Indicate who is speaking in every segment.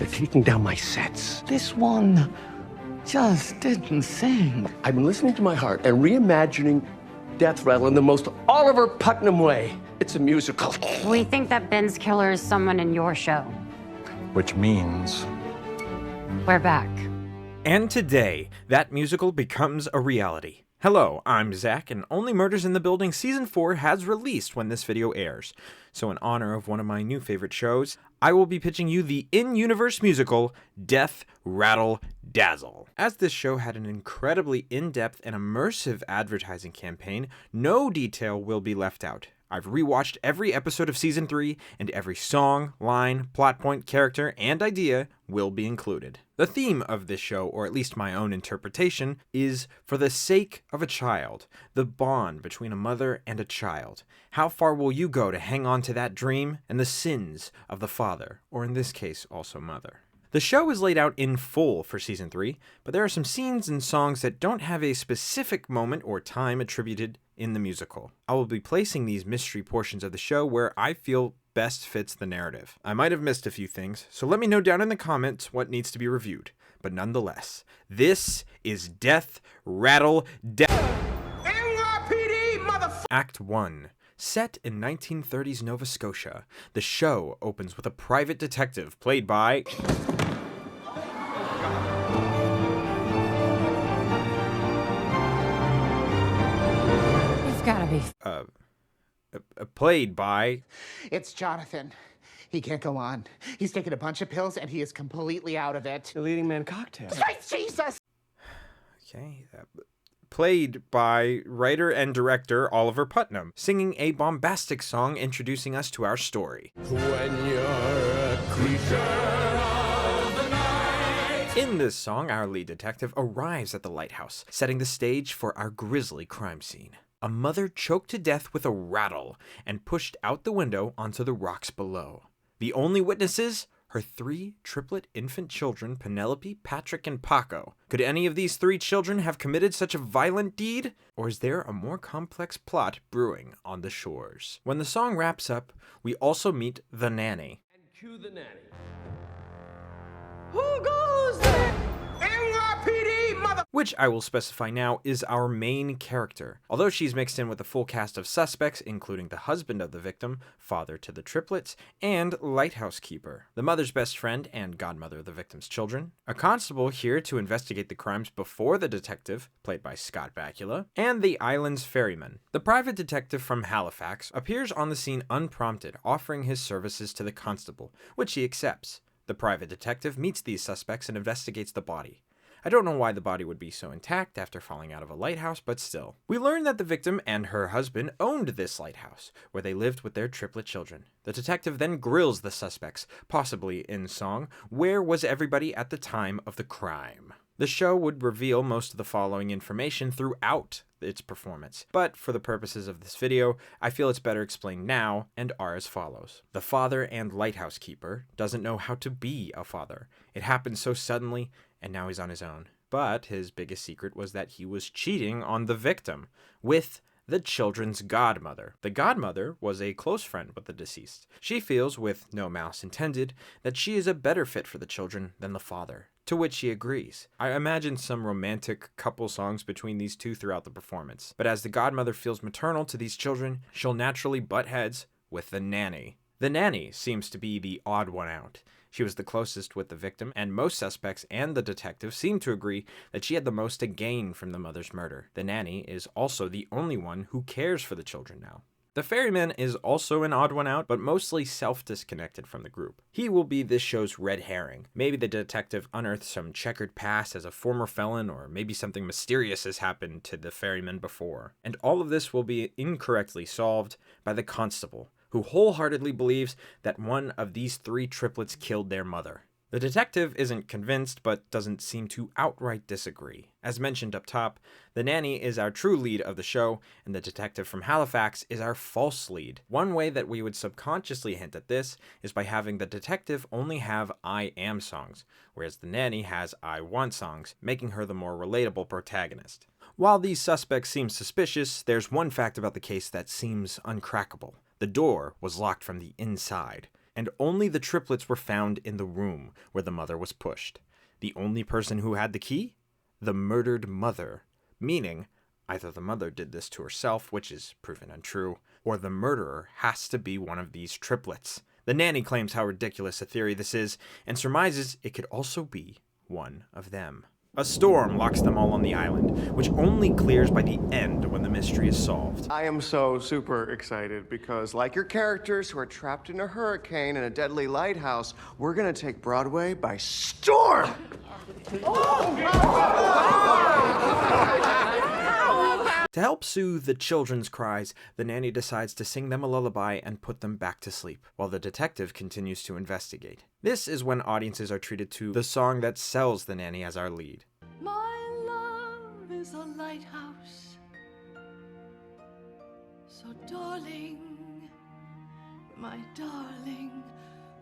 Speaker 1: They're taking down my sets.
Speaker 2: This one just didn't sing.
Speaker 1: I've been listening to my heart and reimagining Death Rattle in the most Oliver Putnam way. It's a musical.
Speaker 3: We think that Ben's killer is someone in your show.
Speaker 4: Which means...
Speaker 3: We're back.
Speaker 5: And today, that musical becomes a reality. Hello, I'm Zach, and Only Murders in the Building Season 4 has released when this video airs. So in honor of one of my new favorite shows, I will be pitching you the in-universe musical, Death, Rattle, Dazzle. As this show had an incredibly in-depth and immersive advertising campaign, no detail will be left out. I've rewatched every episode of Season 3, and every song, line, plot point, character, and idea will be included. The theme of this show, or at least my own interpretation, is for the sake of a child, the bond between a mother and a child. How far will you go to hang on to that dream and the sins of the father, or in this case, also mother? The show is laid out in full for Season 3, but there are some scenes and songs that don't have a specific moment or time attributed in the musical. I will be placing these mystery portions of the show where I feel best fits the narrative. I might have missed a few things, so let me know down in the comments what needs to be reviewed. But nonetheless, this is Death, Rattle,
Speaker 2: NYPD, motherfucker!
Speaker 5: Act 1. Set in 1930s Nova Scotia, the show opens with a private detective played by...
Speaker 3: It's gotta be.
Speaker 5: played by...
Speaker 2: It's Jonathan. He can't go on. He's taken a bunch of pills and he is completely out of it.
Speaker 1: The leading man cocktail.
Speaker 2: Sweet Jesus!
Speaker 5: Okay, played by writer and director Oliver Putnam, singing a bombastic song introducing us to our story.
Speaker 1: When you're a creature of the night.
Speaker 5: In this song, our lead detective arrives at the lighthouse, setting the stage for our grisly crime scene. A mother choked to death with a rattle and pushed out the window onto the rocks below. The only witnesses? Her 3 triplet infant children, Penelope, Patrick, and Paco. Could any of these 3 children have committed such a violent deed? Or is there a more complex plot brewing on the shores? When the song wraps up, we also meet the nanny.
Speaker 1: And cue the nanny.
Speaker 2: Who goes there? NYPD, mother...
Speaker 5: Which I will specify now is our main character, although she's mixed in with a full cast of suspects, including the husband of the victim, father to the triplets, and lighthouse keeper, the mother's best friend and godmother of the victim's children, a constable here to investigate the crimes before the detective, played by Scott Bakula, and the island's ferryman. The private detective from Halifax appears on the scene unprompted, offering his services to the constable, which he accepts. The private detective meets these suspects and investigates the body. I don't know why the body would be so intact after falling out of a lighthouse, but still. We learn that the victim and her husband owned this lighthouse, where they lived with their triplet children. The detective then grills the suspects, possibly in song, where was everybody at the time of the crime? The show would reveal most of the following information throughout its performance, but for the purposes of this video, I feel it's better explained now and are as follows. The father and lighthouse keeper doesn't know how to be a father. It happened so suddenly, and now he's on his own. But his biggest secret was that he was cheating on the victim with the children's godmother. The godmother was a close friend with the deceased. She feels, with no malice intended, that she is a better fit for the children than the father, to which he agrees. I imagine some romantic couple songs between these two throughout the performance. But as the godmother feels maternal to these children, she'll naturally butt heads with the nanny. The nanny seems to be the odd one out. She was the closest with the victim, and most suspects and the detective seem to agree that she had the most to gain from the mother's murder. The nanny is also the only one who cares for the children now. The ferryman is also an odd one out, but mostly self-disconnected from the group. He will be this show's red herring. Maybe the detective unearths some checkered past as a former felon, or maybe something mysterious has happened to the ferryman before. And all of this will be incorrectly solved by the constable, who wholeheartedly believes that one of these 3 triplets killed their mother. The detective isn't convinced, but doesn't seem to outright disagree. As mentioned up top, the nanny is our true lead of the show, and the detective from Halifax is our false lead. One way that we would subconsciously hint at this is by having the detective only have I am songs, whereas the nanny has I want songs, making her the more relatable protagonist. While these suspects seem suspicious, there's one fact about the case that seems uncrackable. The door was locked from the inside. and only the triplets were found in the room where the mother was pushed. The only person who had the key? The murdered mother, meaning either the mother did this to herself, which is proven untrue, or the murderer has to be one of these triplets. The nanny claims how ridiculous a theory this is, and surmises it could also be one of them. A storm locks them all on the island, which only clears by the end when the mystery is solved.
Speaker 1: I am so super excited because, like your characters who are trapped in a hurricane in a deadly lighthouse, we're gonna take Broadway by storm!
Speaker 5: To help soothe the children's cries, the nanny decides to sing them a lullaby and put them back to sleep, while the detective continues to investigate. This is when audiences are treated to the song that sells the nanny as our lead.
Speaker 6: My love is a lighthouse, so darling, my darling,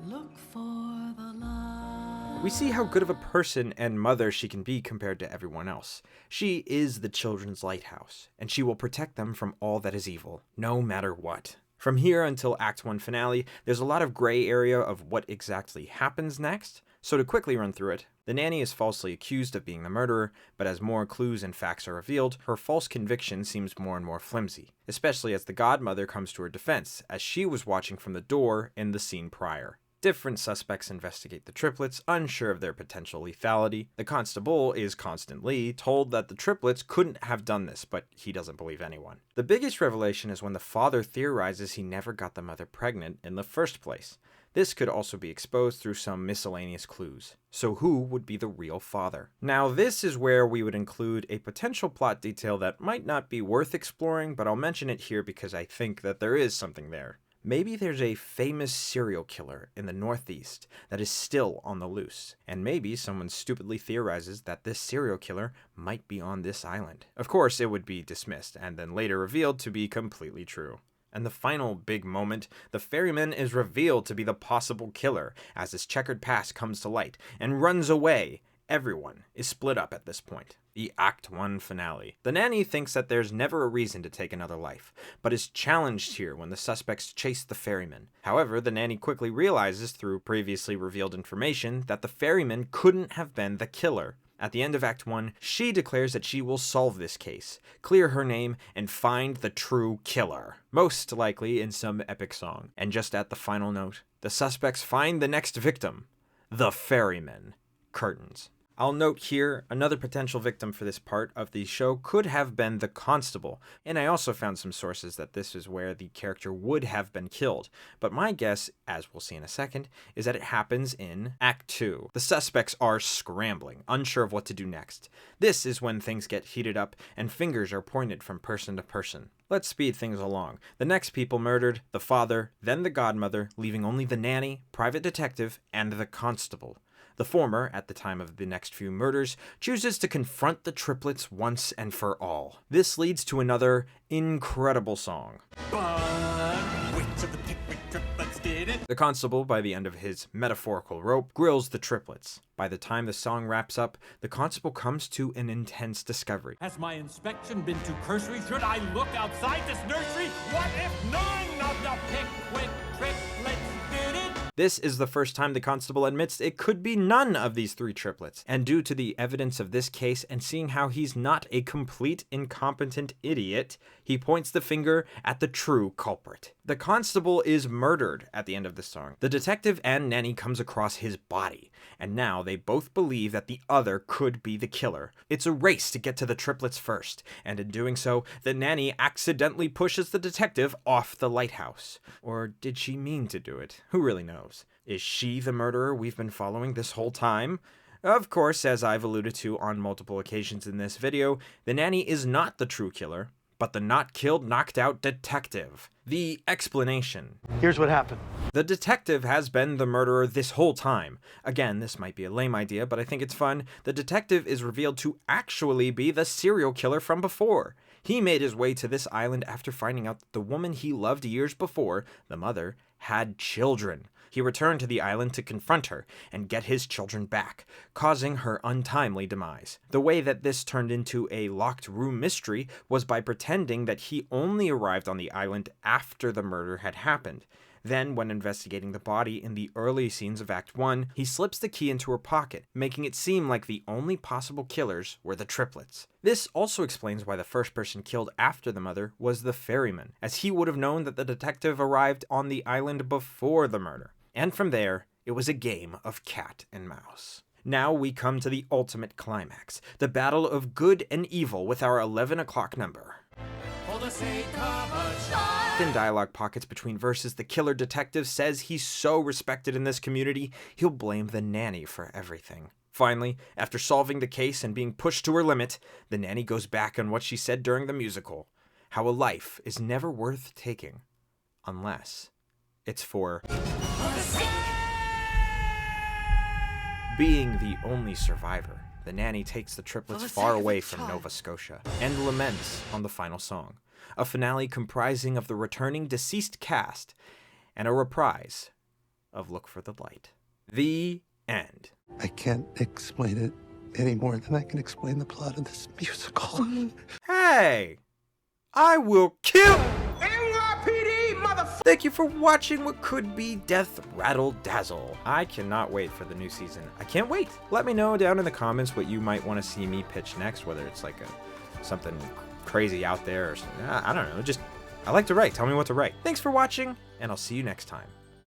Speaker 6: look for the light.
Speaker 5: We see how good of a person and mother she can be compared to everyone else. She is the children's lighthouse, and she will protect them from all that is evil, no matter what. From here until Act 1 finale, there's a lot of gray area of what exactly happens next, so to quickly run through it, the nanny is falsely accused of being the murderer, but as more clues and facts are revealed, her false conviction seems more and more flimsy, especially as the godmother comes to her defense, as she was watching from the door in the scene prior. Different suspects investigate the triplets, unsure of their potential lethality. The constable is constantly told that the triplets couldn't have done this, but he doesn't believe anyone. The biggest revelation is when the father theorizes he never got the mother pregnant in the first place. This could also be exposed through some miscellaneous clues. So who would be the real father? Now this is where we would include a potential plot detail that might not be worth exploring, but I'll mention it here because I think that there is something there. Maybe there's a famous serial killer in the Northeast that is still on the loose, and maybe someone stupidly theorizes that this serial killer might be on this island. Of course, it would be dismissed, and then later revealed to be completely true. And the final big moment, the ferryman is revealed to be the possible killer as his checkered past comes to light and runs away. Everyone is split up at this point. The Act 1 finale. The nanny thinks that there's never a reason to take another life, but is challenged here when the suspects chase the ferryman. However, the nanny quickly realizes through previously revealed information that the ferryman couldn't have been the killer. At the end of Act 1, she declares that she will solve this case, clear her name, and find the true killer. Most likely in some epic song. And just at the final note, the suspects find the next victim, the ferryman. Curtains. I'll note here, another potential victim for this part of the show could have been the constable, and I also found some sources that this is where the character would have been killed, but my guess, as we'll see in a second, is that it happens in Act 2. The suspects are scrambling, unsure of what to do next. This is when things get heated up, and fingers are pointed from person to person. Let's speed things along. The next people murdered, the father, then the godmother, leaving only the nanny, private detective, and the constable. The former, at the time of the next few murders, chooses to confront the triplets once and for all. This leads to another incredible song. The constable, by the end of his metaphorical rope, grills the triplets. By the time the song wraps up, the constable comes to an intense discovery.
Speaker 7: Has my inspection been too cursory? Should I look outside this nursery? What if none of the Pickwick triplets did it?
Speaker 5: This is the first time the constable admits it could be none of these three triplets, and due to the evidence of this case and seeing how he's not a complete incompetent idiot, he points the finger at the true culprit. The constable is murdered at the end of the song. The detective and nanny comes across his body, and now they both believe that the other could be the killer. It's a race to get to the triplets first, and in doing so, the nanny accidentally pushes the detective off the lighthouse. Or did she mean to do it? Who really knows? Is she the murderer we've been following this whole time? Of course, as I've alluded to on multiple occasions in this video, the nanny is not the true killer, but the not killed, knocked out detective. The explanation.
Speaker 8: Here's what happened.
Speaker 5: The detective has been the murderer this whole time. Again, this might be a lame idea, but I think it's fun. The detective is revealed to actually be the serial killer from before. He made his way to this island after finding out that the woman he loved years before, the mother, had children. He returned to the island to confront her and get his children back, causing her untimely demise. The way that this turned into a locked room mystery was by pretending that he only arrived on the island after the murder had happened. Then, when investigating the body in the early scenes of Act 1, he slips the key into her pocket, making it seem like the only possible killers were the triplets. This also explains why the first person killed after the mother was the ferryman, as he would have known that the detective arrived on the island before the murder. And from there, it was a game of cat and mouse. Now we come to the ultimate climax, the battle of good and evil with our 11 o'clock number.
Speaker 7: For the sake of a child.
Speaker 5: In dialogue pockets between verses, the killer detective says he's so respected in this community, he'll blame the nanny for everything. Finally, after solving the case and being pushed to her limit, the nanny goes back on what she said during the musical, how a life is never worth taking unless it's for being the only survivor. The nanny takes the triplets far away from Nova Scotia and laments on the final song, a finale comprising of the returning deceased cast and a reprise of Look for the Light. The end.
Speaker 8: I can't explain it any more than I can explain the plot of this musical.
Speaker 5: Hey! I will kill... Thank you for watching what could be Death, Rattle, Dazzle. I cannot wait for the new season. I can't wait. Let me know down in the comments what you might want to see me pitch next, whether it's like something crazy out there or something. I don't know. I like to write. Tell me what to write. Thanks for watching, and I'll see you next time.